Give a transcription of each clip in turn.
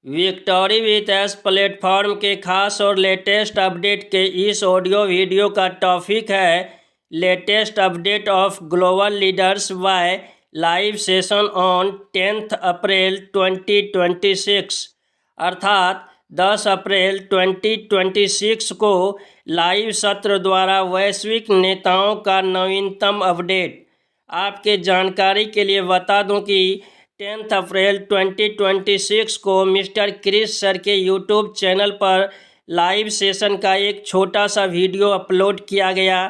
Victory with S platform के खास और लेटेस्ट अपडेट के इस ऑडियो वीडियो का टॉपिक है latest update of global leaders by live session on 10 अप्रैल 2026 अर्थात 10 अप्रैल 2026 को लाइव सत्र द्वारा वैश्विक नेताओं का नवीनतम अपडेट। आपके जानकारी के लिए बता दूं कि 10 अप्रैल 2026 को मिस्टर क्रिस सर के यूट्यूब चैनल पर लाइव सेशन का एक छोटा सा वीडियो अपलोड किया गया।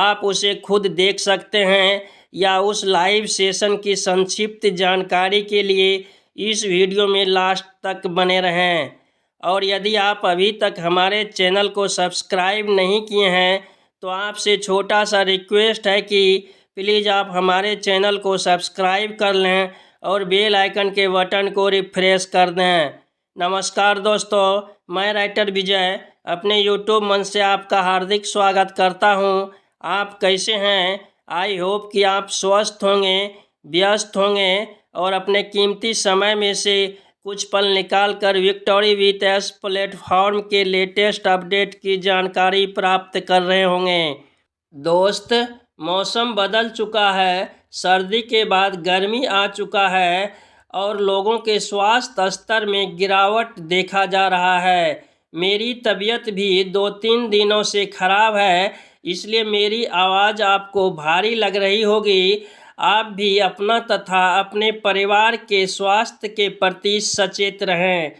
आप उसे खुद देख सकते हैं या उस लाइव सेशन की संक्षिप्त जानकारी के लिए इस वीडियो में लास्ट तक बने रहें। और यदि आप अभी तक हमारे चैनल को सब्सक्राइब नहीं किए हैं तो आपसे छोटा सा रिक्वेस्ट है कि प्लीज़ आप हमारे चैनल को सब्सक्राइब कर लें और बेल आइकन के बटन को रिफ्रेश कर दें। नमस्कार दोस्तों, मैं राइटर विजय अपने यूट्यूब मंच से आपका हार्दिक स्वागत करता हूं। आप कैसे हैं? आई होप कि आप स्वस्थ होंगे, व्यस्त होंगे और अपने कीमती समय में से कुछ पल निकाल कर विक्टोरी विथ एस प्लेटफॉर्म के लेटेस्ट अपडेट की जानकारी प्राप्त कर रहे होंगे। दोस्त, मौसम बदल चुका है, सर्दी के बाद गर्मी आ चुका है और लोगों के स्वास्थ्य स्तर में गिरावट देखा जा रहा है। मेरी तबीयत भी 2-3 दिनों से ख़राब है, इसलिए मेरी आवाज़ आपको भारी लग रही होगी। आप भी अपना तथा अपने परिवार के स्वास्थ्य के प्रति सचेत रहें।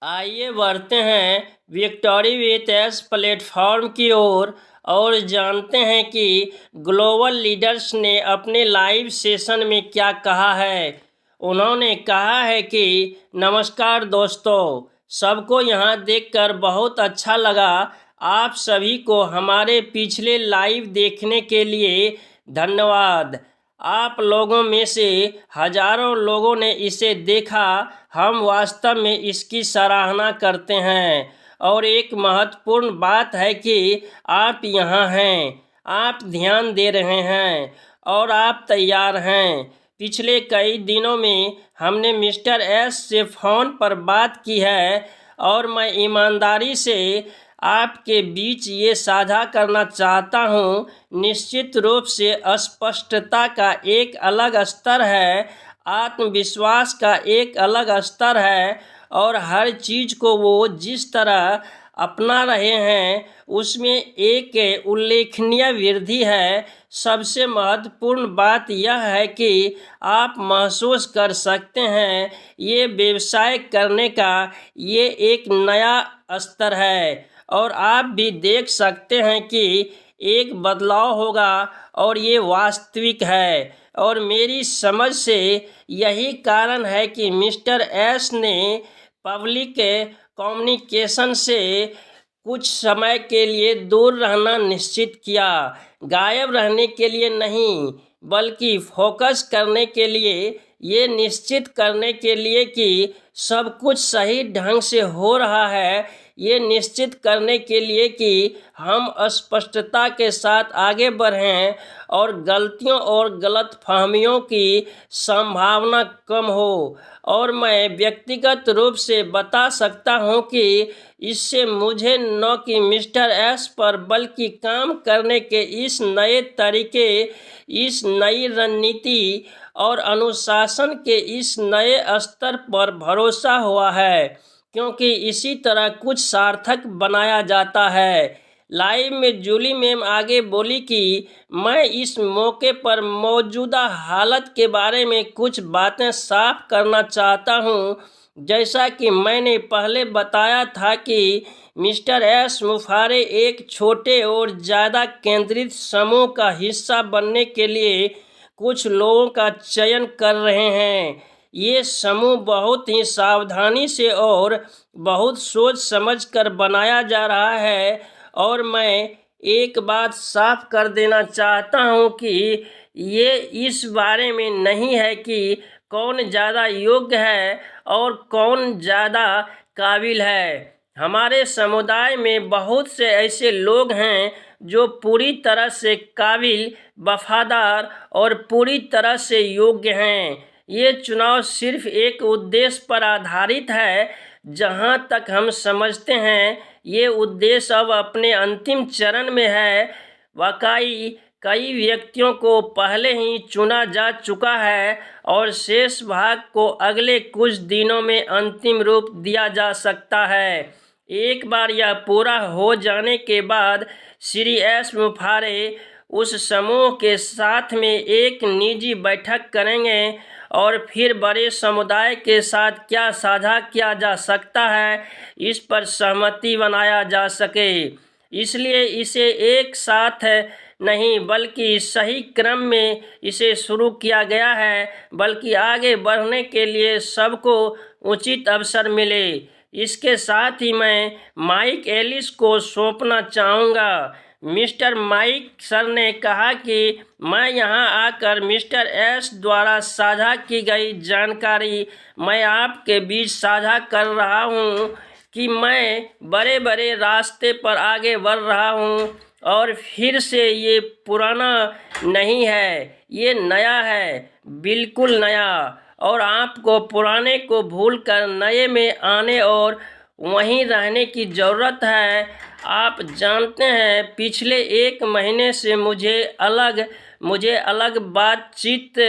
आइए बढ़ते हैं विक्टोरी विथ एस प्लेटफॉर्म की ओर और जानते हैं कि ग्लोबल लीडर्स ने अपने लाइव सेशन में क्या कहा है। उन्होंने कहा है कि नमस्कार दोस्तों, सबको यहाँ देखकर बहुत अच्छा लगा। आप सभी को हमारे पिछले लाइव देखने के लिए धन्यवाद। आप लोगों में से हजारों लोगों ने इसे देखा। हम वास्तव में इसकी सराहना करते हैं और एक महत्वपूर्ण बात है कि आप यहाँ हैं, आप ध्यान दे रहे हैं और आप तैयार हैं। पिछले कई दिनों में हमने मिस्टर एस से फ़ोन पर बात की है और मैं ईमानदारी से आपके बीच ये साझा करना चाहता हूँ। निश्चित रूप से स्पष्टता का एक अलग स्तर है, आत्मविश्वास का एक अलग स्तर है और हर चीज़ को वो जिस तरह अपना रहे हैं उसमें एक उल्लेखनीय वृद्धि है। सबसे महत्वपूर्ण बात यह है कि आप महसूस कर सकते हैं ये व्यवसाय करने का ये एक नया स्तर है और आप भी देख सकते हैं कि एक बदलाव होगा और ये वास्तविक है। और मेरी समझ से यही कारण है कि मिस्टर एस ने पब्लिक कम्युनिकेशन से कुछ समय के लिए दूर रहना निश्चित किया। गायब रहने के लिए नहीं, बल्कि फोकस करने के लिए, ये निश्चित करने के लिए कि सब कुछ सही ढंग से हो रहा है, ये निश्चित करने के लिए कि हम स्पष्टता के साथ आगे बढ़ें और गलतियों और गलतफहमियों की संभावना कम हो। और मैं व्यक्तिगत रूप से बता सकता हूं कि इससे मुझे न कि मिस्टर एस पर बल्कि काम करने के इस नए तरीके, इस नई रणनीति और अनुशासन के इस नए स्तर पर भरोसा हुआ है, क्योंकि इसी तरह कुछ सार्थक बनाया जाता है। लाइव में जूली मैम आगे बोली कि मैं इस मौके पर मौजूदा हालत के बारे में कुछ बातें साफ करना चाहता हूं। जैसा कि मैंने पहले बताया था कि मिस्टर एस मुफारे एक छोटे और ज़्यादा केंद्रित समूह का हिस्सा बनने के लिए कुछ लोगों का चयन कर रहे हैं। ये समूह बहुत ही सावधानी से और बहुत सोच समझ कर बनाया जा रहा है और मैं एक बात साफ कर देना चाहता हूँ कि ये इस बारे में नहीं है कि कौन ज़्यादा योग्य है और कौन ज़्यादा काबिल है। हमारे समुदाय में बहुत से ऐसे लोग हैं जो पूरी तरह से काबिल, वफादार और पूरी तरह से योग्य हैं। ये चुनाव सिर्फ एक उद्देश्य पर आधारित है, जहां तक हम समझते हैं ये उद्देश्य अब अपने अंतिम चरण में है। वाकई कई व्यक्तियों को पहले ही चुना जा चुका है और शेष भाग को अगले कुछ दिनों में अंतिम रूप दिया जा सकता है। एक बार यह पूरा हो जाने के बाद श्री एस मुफारे उस समूह के साथ में एक निजी बैठक करेंगे और फिर बड़े समुदाय के साथ क्या साझा किया जा सकता है इस पर सहमति बनाया जा सके। इसलिए इसे एक साथ नहीं बल्कि सही क्रम में इसे शुरू किया गया है, बल्कि आगे बढ़ने के लिए सबको उचित अवसर मिले। इसके साथ ही मैं माइक एलिस को सौंपना चाहूँगा। मिस्टर माइक सर ने कहा कि मैं यहां आकर मिस्टर एस द्वारा साझा की गई जानकारी मैं आपके बीच साझा कर रहा हूं कि मैं बड़े बड़े रास्ते पर आगे बढ़ रहा हूं और फिर से ये पुराना नहीं है, ये नया है, बिल्कुल नया। और आपको पुराने को भूलकर नए में आने और वहीं रहने की ज़रूरत है। आप जानते हैं पिछले 1 महीने से मुझे अलग बातचीत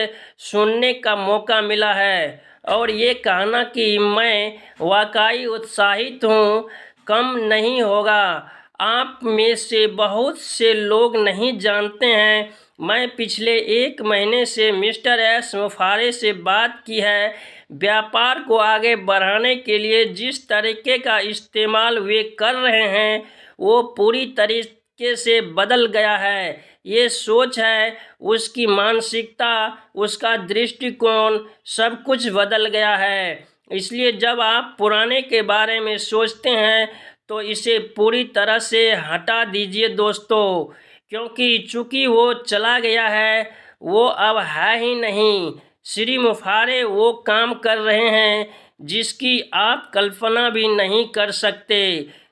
सुनने का मौका मिला है और ये कहना कि मैं वाकई उत्साहित हूँ कम नहीं होगा। आप में से बहुत से लोग नहीं जानते हैं मैं पिछले 1 महीने से मिस्टर एस मुफारे से बात की है। व्यापार को आगे बढ़ाने के लिए जिस तरीके का इस्तेमाल वे कर रहे हैं वो पूरी तरीके से बदल गया है। ये सोच है, उसकी मानसिकता, उसका दृष्टिकोण, सब कुछ बदल गया है। इसलिए जब आप पुराने के बारे में सोचते हैं तो इसे पूरी तरह से हटा दीजिए दोस्तों, क्योंकि चूंकि वो चला गया है वो अब है ही नहीं। श्री मुफारे वो काम कर रहे हैं जिसकी आप कल्पना भी नहीं कर सकते।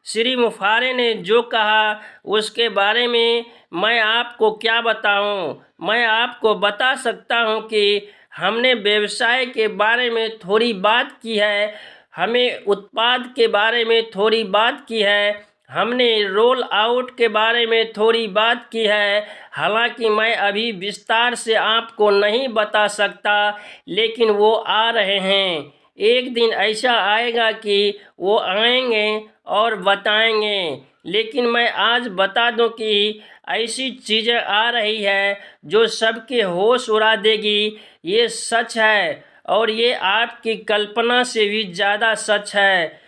श्री मुफारे ने जो कहा उसके बारे में मैं आपको क्या बताऊं। मैं आपको बता सकता हूं कि हमने व्यवसाय के बारे में थोड़ी बात की है, हमें उत्पाद के बारे में थोड़ी बात की है, हमने रोल आउट के बारे में थोड़ी बात की है। हालांकि मैं अभी विस्तार से आपको नहीं बता सकता, लेकिन वो आ रहे हैं। एक दिन ऐसा आएगा कि वो आएंगे और बताएंगे। लेकिन मैं आज बता दूं कि ऐसी चीज़ें आ रही है जो सबके होश उड़ा देगी। ये सच है और ये आपकी कल्पना से भी ज़्यादा सच है।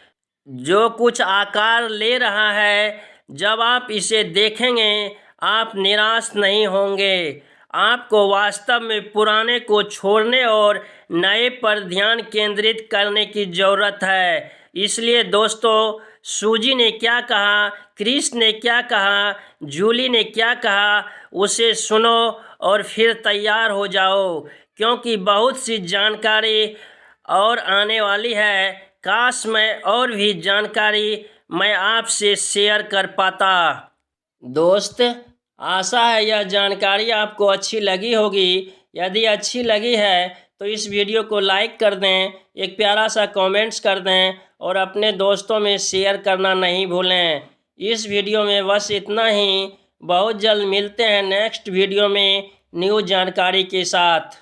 जो कुछ आकार ले रहा है, जब आप इसे देखेंगे आप निराश नहीं होंगे। आपको वास्तव में पुराने को छोड़ने और नए पर ध्यान केंद्रित करने की ज़रूरत है। इसलिए दोस्तों, सूजी ने क्या कहा, क्रिस ने क्या कहा, जूली ने क्या कहा, उसे सुनो और फिर तैयार हो जाओ, क्योंकि बहुत सी जानकारी और आने वाली है। काश मैं और भी जानकारी मैं आपसे शेयर कर पाता। दोस्त, आशा है यह जानकारी आपको अच्छी लगी होगी। यदि अच्छी लगी है तो इस वीडियो को लाइक कर दें, एक प्यारा सा कमेंट्स कर दें और अपने दोस्तों में शेयर करना नहीं भूलें। इस वीडियो में बस इतना ही। बहुत जल्द मिलते हैं नेक्स्ट वीडियो में न्यू जानकारी के साथ।